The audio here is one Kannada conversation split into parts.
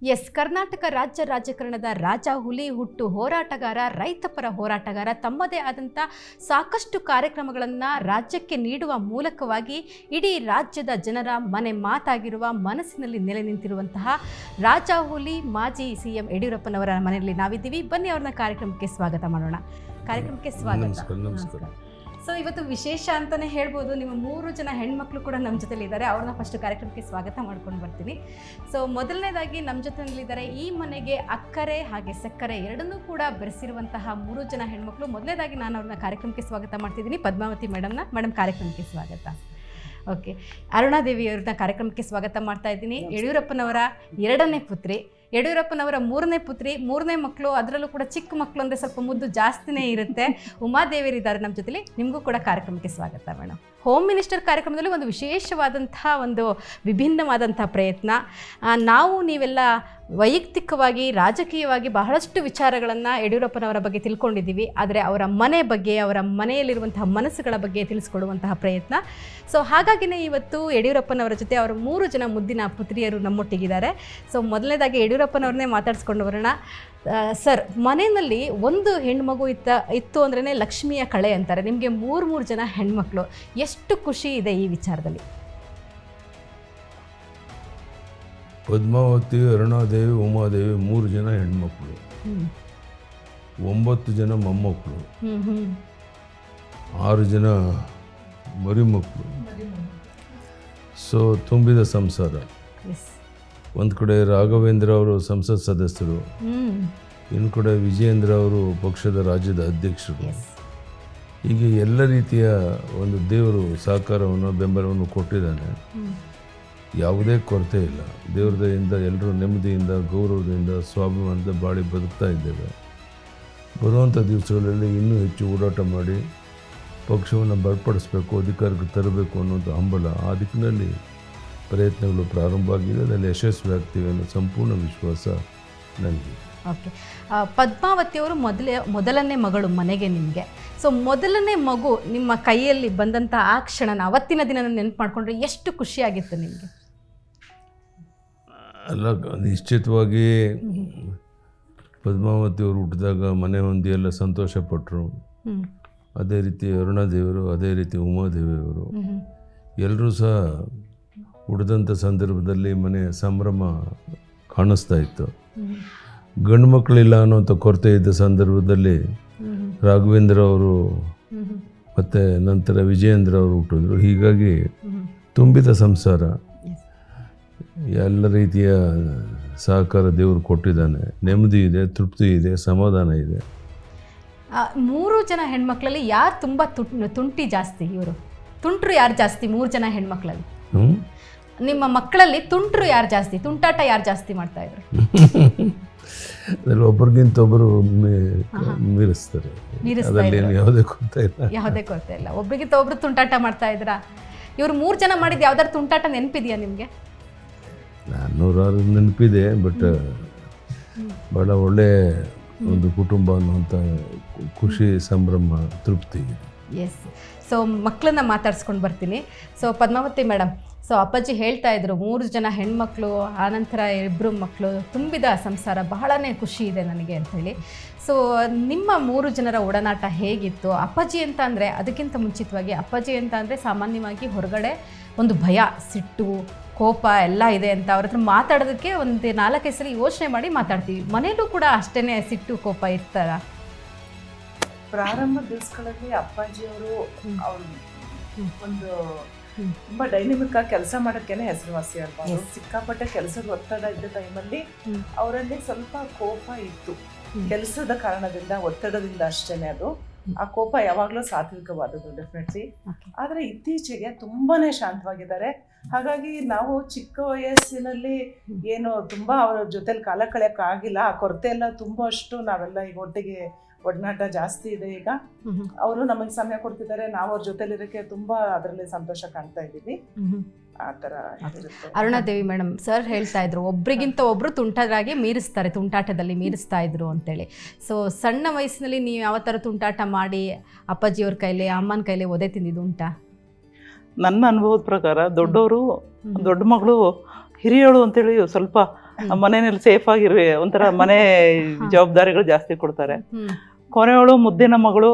ಎಸ್, ಕರ್ನಾಟಕ ರಾಜ್ಯ ರಾಜಕಾರಣದ ರಾಜ, ಹುಲಿ ಹುಟ್ಟು ಹೋರಾಟಗಾರ, ರೈತಪರ ಹೋರಾಟಗಾರ, ತಮ್ಮದೇ ಆದಂಥ ಸಾಕಷ್ಟು ಕಾರ್ಯಕ್ರಮಗಳನ್ನು ರಾಜ್ಯಕ್ಕೆ ನೀಡುವ ಮೂಲಕವಾಗಿ ಇಡೀ ರಾಜ್ಯದ ಜನರ ಮನೆ ಮಾತಾಗಿರುವ, ಮನಸ್ಸಿನಲ್ಲಿ ನೆಲೆ ನಿಂತಿರುವಂತಹ ರಾಜ ಹುಲಿ ಮಾಜಿ CM ಯಡಿಯೂರಪ್ಪನವರ ಮನೆಯಲ್ಲಿ ನಾವಿದ್ದೀವಿ. ಬನ್ನಿ ಅವ್ರನ್ನ ಕಾರ್ಯಕ್ರಮಕ್ಕೆ ಸ್ವಾಗತ ಮಾಡೋಣ. ಕಾರ್ಯಕ್ರಮಕ್ಕೆ ಸ್ವಾಗತ. ನಮಸ್ಕಾರ. ಸೊ ಇವತ್ತು ವಿಶೇಷ ಅಂತಲೇ ಹೇಳ್ಬೋದು. ನಿಮ್ಮ 3 ಜನ ಹೆಣ್ಮಕ್ಳು ಕೂಡ ನಮ್ಮ ಜೊತೆಲಿದ್ದಾರೆ. ಅವ್ರನ್ನ ಫಸ್ಟ್ ಕಾರ್ಯಕ್ರಮಕ್ಕೆ ಸ್ವಾಗತ ಮಾಡ್ಕೊಂಡು ಬರ್ತೀನಿ. ಸೊ ಮೊದಲನೇದಾಗಿ ನಮ್ಮ ಜೊತೆಲಿದ್ದಾರೆ ಈ ಮನೆಗೆ ಅಕ್ಕರೆ ಹಾಗೆ ಸಕ್ಕರೆ ಎರಡನ್ನೂ ಕೂಡ ಬೆರೆಸಿರುವಂತಹ 3 ಜನ ಹೆಣ್ಮಕ್ಳು. ಮೊದಲನೇದಾಗಿ ನಾನು ಅವ್ರನ್ನ ಕಾರ್ಯಕ್ರಮಕ್ಕೆ ಸ್ವಾಗತ ಮಾಡ್ತಿದ್ದೀನಿ. ಪದ್ಮಾವತಿ ಮೇಡಮ್ ಕಾರ್ಯಕ್ರಮಕ್ಕೆ ಸ್ವಾಗತ. ಓಕೆ, ಅರುಣಾದೇವಿ ಅವ್ರನ್ನ ಕಾರ್ಯಕ್ರಮಕ್ಕೆ ಸ್ವಾಗತ ಮಾಡ್ತಾ ಇದ್ದೀನಿ. ಯಡಿಯೂರಪ್ಪನವರ 2ನೇ ಪುತ್ರಿ, ಯಡಿಯೂರಪ್ಪನವರ 3ನೇ ಪುತ್ರಿ, 3ನೇ ಮಕ್ಕಳು, ಅದರಲ್ಲೂ ಕೂಡ ಚಿಕ್ಕ ಮಕ್ಕಳು ಅಂದರೆ ಸ್ವಲ್ಪ ಮುದ್ದು ಜಾಸ್ತಿನೇ ಇರುತ್ತೆ. ಉಮಾದೇವಿಯರಿದ್ದಾರೆ ನಮ್ಮ ಜೊತೆಲಿ. ನಿಮಗೂ ಕೂಡ ಕಾರ್ಯಕ್ರಮಕ್ಕೆ ಸ್ವಾಗತ ಮೇಡಮ್. ಹೋಮ್ ಮಿನಿಸ್ಟರ್ ಕಾರ್ಯಕ್ರಮದಲ್ಲಿ ಒಂದು ವಿಶೇಷವಾದಂತಹ ಒಂದು ವಿಭಿನ್ನವಾದಂಥ ಪ್ರಯತ್ನ. ನಾವು ನೀವೆಲ್ಲ ವೈಯಕ್ತಿಕವಾಗಿ ರಾಜಕೀಯವಾಗಿ ಬಹಳಷ್ಟು ವಿಚಾರಗಳನ್ನು ಯಡಿಯೂರಪ್ಪನವರ ಬಗ್ಗೆ ತಿಳ್ಕೊಂಡಿದ್ದೀವಿ. ಆದರೆ ಅವರ ಮನೆ ಬಗ್ಗೆ, ಅವರ ಮನೆಯಲ್ಲಿರುವಂತಹ ಮನಸ್ಸುಗಳ ಬಗ್ಗೆ ತಿಳಿಸ್ಕೊಡುವಂತಹ ಪ್ರಯತ್ನ. ಸೊ ಹಾಗಾಗಿನೇ ಇವತ್ತು ಯಡಿಯೂರಪ್ಪನವರ ಜೊತೆ ಅವರ 3 ಜನ ಮುದ್ದಿನ ಪುತ್ರಿಯರು ನಮ್ಮೊಟ್ಟಿಗಿದ್ದಾರೆ. ಸೊ ಮೊದಲನೇದಾಗಿ ಯಡಿಯೂರಪ್ಪನವ್ರನ್ನೇ ಮಾತಾಡಿಸ್ಕೊಂಡು ಬರೋಣ. ಸರ್, ಮನೆಯಲ್ಲಿ ಒಂದು ಹೆಣ್ಮಗು ಇತ್ತು ಅಂದ್ರೇ ಲಕ್ಷ್ಮಿಯ ಕಳೆ ಅಂತಾರೆ. ನಿಮಗೆ 3 ಜನ ಹೆಣ್ಮಕ್ಳು, ಎಷ್ಟು ಖುಷಿ ಇದೆ ಈ ವಿಚಾರದಲ್ಲಿ? ಪದ್ಮಾವತಿ, ಅರುಣಾದೇವಿ, ಉಮಾದೇವಿ 3 ಜನ ಹೆಣ್ಮಕ್ಳು, 9 ಜನ ಮೊಮ್ಮಕ್ಕಳು, 6 ಜನ ಮರಿಮಕ್ಕಳು. ಸೊ ತುಂಬಿದ ಸಂಸಾರ. ಒಂದು ಕಡೆ ರಾಘವೇಂದ್ರ ಅವರು ಸಂಸತ್ ಸದಸ್ಯರು, ಇನ್ನು ಕಡೆ ವಿಜಯೇಂದ್ರ ಅವರು ಪಕ್ಷದ ರಾಜ್ಯದ ಅಧ್ಯಕ್ಷರು. ಹೀಗೆ ಎಲ್ಲ ರೀತಿಯ ಒಂದು ದೇವರು ಸಹಕಾರವನ್ನು, ಬೆಂಬಲವನ್ನು ಕೊಟ್ಟಿದ್ದಾನೆ. ಯಾವುದೇ ಕೊರತೆ ಇಲ್ಲ. ದೇವರ ದಯೆಯಿಂದ ಎಲ್ಲರೂ ನೆಮ್ಮದಿಯಿಂದ, ಗೌರವದಿಂದ, ಸ್ವಾಭಿಮಾನದ ಬಾಳಿ ಬದುಕ್ತಾ ಇದ್ದೇವೆ. ಬರುವಂಥ ದಿವಸಗಳಲ್ಲಿ ಇನ್ನೂ ಹೆಚ್ಚು ಓಡಾಟ ಮಾಡಿ ಪಕ್ಷವನ್ನು ಬಲಪಡಿಸಬೇಕು, ಅಧಿಕಾರಕ್ಕೆ ತರಬೇಕು ಅನ್ನೋದು ಹಂಬಲ. ಆ ದಿಕ್ಕಿನಲ್ಲಿ ಪ್ರಯತ್ನಗಳು ಪ್ರಾರಂಭ ಆಗಿದೆ. ಅದರಲ್ಲಿ ಯಶಸ್ವಿ ಆಗ್ತೀವಿ ಅನ್ನೋ ಸಂಪೂರ್ಣ ವಿಶ್ವಾಸ ನನಗೆ. ಓಕೆ, ಪದ್ಮಾವತಿಯವರು ಮೊದಲನೇ ಮಗಳು ಮನೆಗೆ ನಿಮಗೆ. ಸೊ ಮೊದಲನೇ ಮಗು ನಿಮ್ಮ ಕೈಯಲ್ಲಿ ಬಂದಂಥ ಆ ಕ್ಷಣನ, ಅವತ್ತಿನ ದಿನ ನೆನಪು ಮಾಡಿಕೊಂಡ್ರೆ ಎಷ್ಟು ಖುಷಿಯಾಗಿತ್ತು ನಿಮಗೆ? ಅಲ್ಲ, ನಿಶ್ಚಿತವಾಗಿ ಪದ್ಮಾವತಿಯವರು ಹುಟ್ಟಿದಾಗ ಮನೆ ಹೊಂದಿ ಎಲ್ಲ ಸಂತೋಷಪಟ್ಟರು. ಅದೇ ರೀತಿ ಅರುಣಾದೇವಿಯವರು, ಅದೇ ರೀತಿ ಉಮಾದೇವಿಯವರು ಎಲ್ಲರೂ ಸಹ ಹುಟ್ಟಿದಂಥ ಸಂದರ್ಭದಲ್ಲಿ ಮನೆ ಸಂಭ್ರಮ ಕಾಣಿಸ್ತಾ ಇತ್ತು. ಗಂಡು ಮಕ್ಕಳಿಲ್ಲ ಅನ್ನೋಂಥ ಕೊರತೆ ಇದ್ದ ಸಂದರ್ಭದಲ್ಲಿ ರಾಘವೇಂದ್ರ ಅವರು ಮತ್ತು ನಂತರ ವಿಜಯೇಂದ್ರ ಅವರು ಹುಟ್ಟಿದ್ರು. ಹೀಗಾಗಿ ತುಂಬಿದ ಸಂಸಾರ, ಎಲ್ಲ ರೀತಿಯ ಸಹಕಾರ ದೇವರು ಕೊಟ್ಟಿದ್ದಾನೆ. ನೆಮ್ಮದಿ ಇದೆ, ತೃಪ್ತಿ ಇದೆ, ಸಮಾಧಾನ ಇದೆ. 3 ಜನ ಹೆಣ್ಮಕ್ಳಲ್ಲಿ ಯಾರು ತುಂಬ ತುಂಟಿ ಜಾಸ್ತಿ? ಇವರು ತುಂಟ್ರು ಯಾರು ಜಾಸ್ತಿ 3 ಜನ ಹೆಣ್ಮಕ್ಳಲ್ಲಿ? ನಿಮ್ಮ ಮಕ್ಕಳಲ್ಲಿ ತುಂಟ್ರು ಯಾರು ಜಾಸ್ತಿ, ತುಂಟಾಟ ಯಾರು ಜಾಸ್ತಿ ಮಾಡ್ತಾ ಇದ್ರು? ಅದರಲ್ಲಿ ಒಬ್ರಿಗಿಂತ ಒಬ್ಬರು ಮೀರಿಸ್ತಾರೆ. ಅದರಲ್ಲಿ ಯಾವುದೇ ಕೊರತೆ ಇಲ್ಲ. ಒಬ್ರಿಗಿಂತ ಒಬ್ರು ತುಂಟಾಟ ಮಾಡ್ತಾ ಇದ್ರ? ಇವ್ರು 3 ಜನ ಮಾಡಿದ್ದು ಯಾವ್ದಾದ್ರು ತುಂಟಾಟ ನೆನಪಿದೆಯಾ ನಿಮಗೆ? 400 ನೆನಪಿದೆ. ಬಟ್ ಭಾಳ ಒಳ್ಳೆ ಒಂದು ಕುಟುಂಬ ಅನ್ನುವಂಥ ಖುಷಿ, ಸಂಭ್ರಮ, ತೃಪ್ತಿ. ಎಸ್. ಸೊ ಮಕ್ಕಳನ್ನ ಮಾತಾಡ್ಸ್ಕೊಂಡು ಬರ್ತೀನಿ. ಸೊ ಪದ್ಮಾವತಿ ಮೇಡಮ್, ಸೊ ಅಪ್ಪಾಜಿ ಹೇಳ್ತಾ ಇದ್ರು 3 ಜನ ಹೆಣ್ಮಕ್ಳು, ಆನಂತರ 2 ಮಕ್ಕಳು, ತುಂಬಿದ ಸಂಸಾರ, ಬಹಳನೇ ಖುಷಿ ಇದೆ ನನಗೆ ಅಂಥೇಳಿ. ಸೊ ನಿಮ್ಮ 3 ಜನರ ಒಡನಾಟ ಹೇಗಿತ್ತು? ಅಪ್ಪಾಜಿ ಅಂತ ಅಂದರೆ, ಅದಕ್ಕಿಂತ ಮುಂಚಿತವಾಗಿ ಅಪ್ಪಾಜಿ ಅಂತ ಅಂದರೆ ಸಾಮಾನ್ಯವಾಗಿ ಹೊರಗಡೆ ಒಂದು ಭಯ, ಸಿಟ್ಟು, ಕೋಪ ಎಲ್ಲ ಇದೆ ಅಂತ ಅವ್ರ ಹತ್ರ ಮಾತಾಡೋದಕ್ಕೆ ಒಂದು 4-5 ಸಲ ಯೋಚನೆ ಮಾಡಿ ಮಾತಾಡ್ತೀವಿ. ಮನೇಲೂ ಕೂಡ ಅಷ್ಟೇ ಸಿಟ್ಟು, ಕೋಪ ಇರ್ತಾರ? ಪ್ರಾರಂಭ ದಿವಸಗಳಲ್ಲಿ ಅಪ್ಪಾಜಿಯವರು ಒಂದು ತುಂಬಾ ಡೈನಮಿಕ್ ಆಗಿ ಕೆಲಸ ಮಾಡೋಕ್ಕೇನೆ ಹೆಸರುವಾಸಿ ಅಲ್ವಾ. ಸಿಕ್ಕಾಪಟ್ಟೆ ಕೆಲಸದ ಒತ್ತಡ ಇದ್ದ ಟೈಮಲ್ಲಿ ಅವರಲ್ಲಿ ಸ್ವಲ್ಪ ಕೋಪ ಇತ್ತು. ಕೆಲಸದ ಕಾರಣದಿಂದ, ಒತ್ತಡದಿಂದ ಅಷ್ಟೇನೆ. ಅದು ಆ ಕೋಪ ಯಾವಾಗಲೂ ಸಾತ್ವಿಕವಾದದ್ದು ಡೆಫಿನೆಟ್ಲಿ. ಆದರೆ ಇತ್ತೀಚೆಗೆ ತುಂಬಾನೇ ಶಾಂತವಾಗಿದ್ದಾರೆ. ಹಾಗಾಗಿ ನಾವು ಚಿಕ್ಕ ವಯಸ್ಸಿನಲ್ಲಿ ಏನು ತುಂಬ ಅವರ ಜೊತೆಲಿ ಕಾಲ ಕಳೆಯೋಕ್ಕಾಗಿಲ್ಲ. ಆ ಕೊರತೆ ಎಲ್ಲ ತುಂಬ ಅಷ್ಟು ನಾವೆಲ್ಲ ಈಗ ಒಟ್ಟಿಗೆ ಒಡನಾಟ ಜಾಸ್ತಿ ಇದೆ. ಈಗ ಅವರು ನಮಗೆ ಸಮಯ ಕೊಡ್ತಿದ್ದಾರೆ, ನಾವು ಅವ್ರ ಜೊತೆಲಿರೋಕ್ಕೆ ತುಂಬ ಅದರಲ್ಲಿ ಸಂತೋಷ ಕಾಣ್ತಾ ಇದ್ದೀವಿ. ಆ ಥರ. ಅರುಣಾದೇವಿ ಮೇಡಮ್, ಸರ್ ಹೇಳ್ತಾ ಇದ್ರು ಒಬ್ರಿಗಿಂತ ಒಬ್ರು ತುಂಟಾಗಿ ಮೀರಿಸ್ತಾರೆ, ತುಂಟಾಟದಲ್ಲಿ ಮೀರಿಸ್ತಾ ಇದ್ರು ಅಂತೇಳಿ. ಸೊ ಸಣ್ಣ ವಯಸ್ಸಿನಲ್ಲಿ ನೀವು ಯಾವ ಥರ ತುಂಟಾಟ ಮಾಡಿ ಅಪ್ಪಾಜಿಯವ್ರ ಕೈಲಿ, ಅಮ್ಮನ ಕೈಲಿ ಒದೆ ತಿಂದಿದ್ದು ಉಂಟಾ? ನನ್ನ ಅನುಭವದ ಪ್ರಕಾರ ದೊಡ್ಡವರು, ದೊಡ್ಡ ಮಗಳು ಹಿರಿಯಳು ಅಂತೇಳಿ ಸ್ವಲ್ಪ ಮನೆಯಲ್ಲಿ ಸೇಫ್ ಆಗಿರುವೆ ಒಂಥರ ಮನೆ ಜವಾಬ್ದಾರಿಗಳು ಜಾಸ್ತಿ ಕೊಡ್ತಾರೆ. ಹ್ಮ್ ಕೊನೆಯವಳು ಮುದ್ದಿನ ಮಗಳು,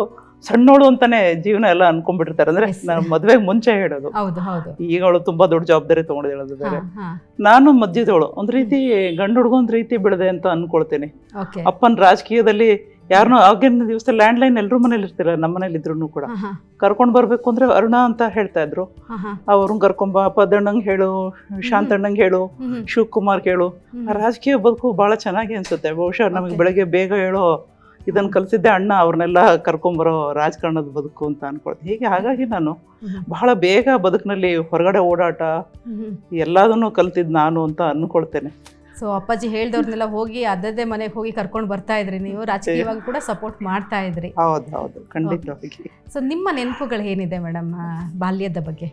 ಸಣ್ಣವಳು ಅಂತಾನೆ ಜೀವನ ಎಲ್ಲ ಅನ್ಕೊಂಡ್ಬಿಟ್ಟಿರ್ತಾರೆ. ಅಂದ್ರೆ ನಾನು ಮದ್ವೆಗೆ ಮುಂಚೆ ಹೇಳೋದು. ಹೌದು ಹೌದು. ಈಗ ಅವಳು ತುಂಬಾ ದೊಡ್ಡ ಜವಾಬ್ದಾರಿ ತಗೊಂಡಿರೋದು ಬೇರೆ. ಹಾ ನಾನು ಮಧ್ಯದವಳು, ಒಂದ್ ರೀತಿ ಗಂಡು ಹುಡುಗ ಒಂದ್ ರೀತಿ ಬೆಳೆದೆ ಅಂತ ಅನ್ಕೊಳ್ತೇನೆ. ಓಕೆ. ಅಪ್ಪನ ರಾಜಕೀಯದಲ್ಲಿ ಯಾರನ್ನೋ ಆಗಿನ ದಿವಸ ಲ್ಯಾಂಡ್ ಲೈನ್ ಎಲ್ಲರೂ ಮನೇಲಿ ಇರ್ತಿಲ್ಲ, ನಮ್ಮ ಮನೇಲಿ ಇದ್ರು ಕೂಡ ಕರ್ಕೊಂಡ್ ಬರ್ಬೇಕು ಅಂದ್ರೆ ಅರುಣ ಅಂತ ಹೇಳ್ತಾ ಇದ್ರು. ಅವ್ರನ್ನ ಕರ್ಕೊಂಬ, ಪದ್ದಣ್ಣಂಗ್ ಹೇಳು, ಶಾಂತಣ್ಣಂಗ್ ಹೇಳು, ಶಿವಕುಮಾರ್ ಹೇಳು. ಆ ರಾಜಕೀಯ ಬದುಕು ಬಹಳ ಚೆನ್ನಾಗಿ ಅನ್ಸುತ್ತೆ. ಬಹುಶಃ ನಮಗೆ ಬೆಳಗ್ಗೆ ಬೇಗ ಹೇಳೋ ಇದನ್ನ ಕಲ್ಸಿದ್ದೆ ಅಣ್ಣ, ಅವ್ರನ್ನೆಲ್ಲ ಕರ್ಕೊಂಬರೋ ರಾಜಕಾರಣದ ಬದುಕು ಅಂತ ಅನ್ಕೊಳ್ತೀನಿ. ಹೀಗೆ ಹಾಗಾಗಿ ನಾನು ಬಹಳ ಬೇಗ ಬದುಕಿನಲ್ಲಿ ಹೊರಗಡೆ ಓಡಾಟ ಎಲ್ಲದನ್ನು ಕಲ್ತಿದ್ ನಾನು ಅಂತ ಅನ್ಕೊಳ್ತೇನೆ. ಸೊ ಅಪ್ಪಾಜಿ ಹೇಳ್ದವ್ರನ್ನೆಲ್ಲ ಹೋಗಿ ಅದೇ ಮನೆಗೆ ಹೋಗಿ ಕರ್ಕೊಂಡು ಬರ್ತಾ ಇದ್ರಿ ನೀವು, ರಾಜಕೀಯವಾಗಿ ಕೂಡ ಸಪೋರ್ಟ್ ಮಾಡ್ತಾ ಇದ್ರಿ. ಹೌದು ಹೌದು, ಖಂಡಿತವಾಗಿ. ಸೊ ನಿಮ್ಮ ನೆನಪುಗಳು ಏನಿದೆ ಮೇಡಮ್ ಬಾಲ್ಯದ ಬಗ್ಗೆ?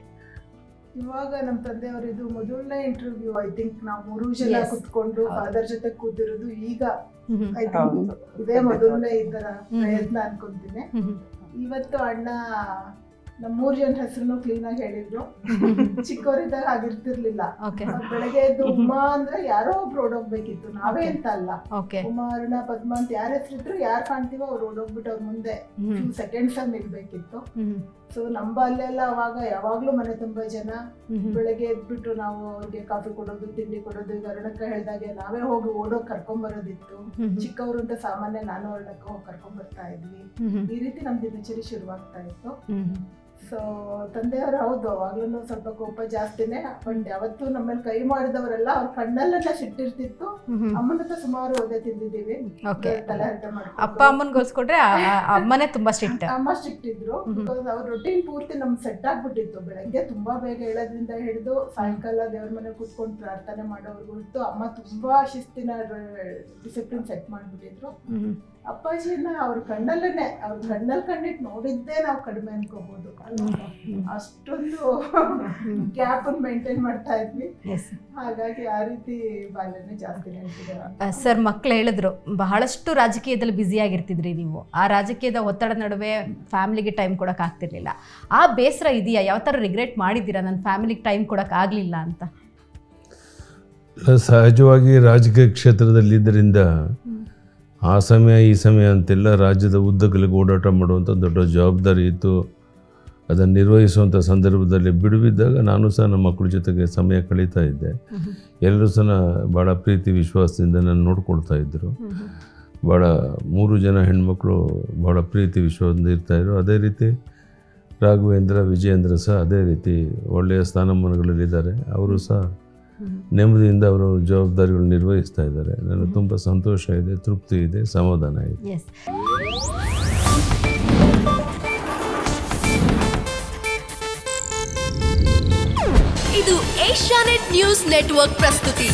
ಇವಾಗ ನಮ್ಮ ತಂದೆಯವರಿದು ಮೊದಲನೇ ಇಂಟರ್ವ್ಯೂ. ಐ ಥಿಂಕ್ ನಾವು 3 ಜನ ಕುತ್ಕೊಂಡು ಫಾದರ್ ಜೊತೆ ಕೂತಿರೋದು ಈಗ ಐ ಥಿಂಕ್ ಇದೇ ಮೊದಲನೇ ಈ ತರ ಪ್ರಯತ್ನ ಅನ್ಕೊಂತೀನಿ. ಇವತ್ತು ಅಣ್ಣ ನಮ್ಮ 3 ಜನ ಹೆಸರು ಕ್ಲೀನ್ ಆಗಿ ಹೇಳಿದ್ರು. ಚಿಕ್ಕವರಿದ್ದಾಗ ಆಗಿರ್ತಿರ್ಲಿಲ್ಲ. ಬೆಳಗ್ಗೆ ಎದ್ದು ಉಮಾ ಅಂದ್ರೆ ಯಾರೋ ಒಬ್ರು ಓಡೋಗ್ಬೇಕಿತ್ತು, ನಾವೇ ಅಂತ ಅಲ್ಲ. ಉಮಾ, ಅರುಣ, ಪದ್ಮ ಅಂತ ಯಾರ ಹೆಸರಿದ್ರು ಯಾರು ಕಾಣ್ತೀವೋ ಅವ್ರು ಓಡೋಗ್ಬಿಟ್ಟು ಅವ್ರ ಮುಂದೆ ಸೆಕೆಂಡ್ಸ್ ಆಗಿ ನಿಲ್ಬೇಕಿತ್ತು. ಸೊ ನಮ್ಮ ಅಲ್ಲೆಲ್ಲ ಅವಾಗ ಯಾವಾಗ್ಲೂ ಮನೆ ತುಂಬಾ ಜನ. ಬೆಳಗ್ಗೆ ಎದ್ಬಿಟ್ಟು ನಾವು ಅವ್ರಿಗೆ ಕಾಫಿ ಕೊಡೋದು, ತಿಂಡಿ ಕೊಡೋದು. ಈಗ ಅರುಣಕ್ಕ ಹೇಳ್ದಾಗೆ ನಾವೇ ಹೋಗಿ ಓಡೋಗಿ ಕರ್ಕೊಂಬರೋದಿತ್ತು. ಚಿಕ್ಕವರು ಅಂತ ಸಾಮಾನ್ಯ ನಾನು ಅರುಣಕ್ಕ ಹೋಗಿ ಕರ್ಕೊಂಡ್ಬರ್ತಾ ಇದ್ವಿ. ಈ ರೀತಿ ನಮ್ ದಿನಚರಿ ಶುರುವಾಗ್ತಾ ಇತ್ತು. ಸೊ ತಂದೆಯವರು ಹೌದು ಅವಾಗ್ಲೂ ಸ್ವಲ್ಪ ಕೋಪ ಜಾಸ್ತಿನೇ, ಬಟ್ ಯಾವತ್ತೂ ನಮ್ಮಲ್ಲಿ ಕೈ ಮಾಡಿದವರೆಲ್ಲ ಅವ್ರ ಕಣ್ಣಲ್ಲೆಲ್ಲ ಸಿಟ್ಟಿರ್ತಿತ್ತು. ಅಮ್ಮನ ಹತ್ರ ಸುಮಾರು ಓದೇ ತಿಂದಿದ್ದೀವಿ. ತಲೆಹರಟೆ ಮಾಡಿ ಅಪ್ಪ ಅಮ್ಮನ್ ಗೋಲ್ಸ್ಕೊಂಡ್ರೆ ಅಮ್ಮನೇ ತುಂಬಾ ಸ್ಟ್ರಿಕ್ಟ್. ಅಮ್ಮ ಸ್ಟ್ರಿಕ್ಟ್ ಇದ್ರು. ಬಿಕಾಸ್ ಅವ್ರ ರೊಟೀನ್ ಪೂರ್ತಿ ನಮ್ಗೆ ಸೆಟ್ ಆಗ್ಬಿಟ್ಟಿತ್ತು. ಬೆಳಗ್ಗೆ ತುಂಬಾ ಬೇಗ ಹೇಳೋದ್ರಿಂದ ಹಿಡಿದು ಸಾಯಂಕಾಲ ದೇವ್ರ ಮನೆ ಕೂತ್ಕೊಂಡು ಪ್ರಾರ್ಥನೆ ಮಾಡೋವರೆಗೂ ಇತ್ತು. ಅಮ್ಮ ತುಂಬಾ ಶಿಸ್ತಿನ ಡಿಸಿಪ್ಲಿನ್ ಸೆಟ್ ಮಾಡ್ಬಿಟ್ಟಿದ್ರು. ಅಪ್ಪಾಜಿನ ಅವ್ರ ಕಣ್ಣಲ್ಲೇ, ಅವ್ರ ಕಣ್ಣಲ್ಲಿ ಕಣ್ಣಿಟ್ಟು ನೋಡಿದ್ದೇ ನಾವು ಕಡಿಮೆ ಅನ್ಕೋಬಹುದು. ಅಷ್ಟೊಂದು ಗ್ಯಾಪ್ ಮೇಂಟೈನ್ ಮಾಡ್ತಾ ಇದ್ವಿ. ಹಾಗಾಗಿ ಆ ರೀತಿ ಬಾಲ್ಯನೇ ಜಾಸ್ತಿ ನೆನಪಿದೆ. ಸರ್ ಮಕ್ಳು ಹೇಳಿದ್ರು ಬಹಳಷ್ಟು ರಾಜಕೀಯದಲ್ಲಿ ಬ್ಯುಸಿ ಆಗಿರ್ತಿದ್ರಿ ನೀವು. ಆ ರಾಜಕೀಯದ ಒತ್ತಡ ನಡುವೆ ಫ್ಯಾಮಿಲಿಗೆ ಟೈಮ್ ಕೊಡಕ್ ಆಗ್ತಿರ್ಲಿಲ್ಲ. ಆ ಬೇಸರ ಇದೆಯಾ? ಯಾವ ಥರ ರಿಗ್ರೆಟ್ ಮಾಡಿದ್ದೀರಾ ನನ್ನ ಫ್ಯಾಮಿಲಿಗೆ ಟೈಮ್ ಕೊಡಕ್ ಆಗ್ಲಿಲ್ಲ ಅಂತ? ಸಹಜವಾಗಿ ರಾಜಕೀಯ ಕ್ಷೇತ್ರದಲ್ಲಿದ್ದರಿಂದ ಆ ಸಮಯ ಈ ಸಮಯ ಅಂತೆಲ್ಲ ರಾಜ್ಯದ ಉದ್ದಗಲಿಗೆ ಓಡಾಟ ಮಾಡುವಂಥ ದೊಡ್ಡ ಜವಾಬ್ದಾರಿ ಇತ್ತು. ಅದನ್ನು ನಿರ್ವಹಿಸುವಂಥ ಸಂದರ್ಭದಲ್ಲಿ ಬಿಡುವಿದ್ದಾಗ ನಾನು ಸಹ ನಮ್ಮ ಮಕ್ಕಳ ಜೊತೆಗೆ ಸಮಯ ಕಳೀತಾ ಇದ್ದೆ. ಎಲ್ಲರೂ ಸಹ ಭಾಳ ಪ್ರೀತಿ ವಿಶ್ವಾಸದಿಂದ ನಾನು ನೋಡ್ಕೊಳ್ತಾ ಇದ್ದರು. ಭಾಳ 3 ಜನ ಹೆಣ್ಮಕ್ಳು ಭಾಳ ಪ್ರೀತಿ ವಿಶ್ವಾಸದಿಂದ ಇರ್ತಾಯಿದ್ರು. ಅದೇ ರೀತಿ ರಾಘವೇಂದ್ರ, ವಿಜಯೇಂದ್ರ ಸಹ ಅದೇ ರೀತಿ ಒಳ್ಳೆಯ ಸ್ಥಾನಮಾನಗಳಲ್ಲಿದ್ದಾರೆ. ಅವರು ಸಹ ನೆಮ್ಮದಿಯಿಂದ ಅವರು ಜವಾಬ್ದಾರಿಗಳು ನಿರ್ವಹಿಸ್ತಾ ಇದ್ದಾರೆ. ನನಗೆ ತುಂಬ ಸಂತೋಷ ಇದೆ, ತೃಪ್ತಿ ಇದೆ, ಸಮಾಧಾನ ಇದೆ. ಇದು ಏಷ್ಯಾನೆಟ್ ನ್ಯೂಸ್ ನೆಟ್ವರ್ಕ್ ಪ್ರಸ್ತುತಿ.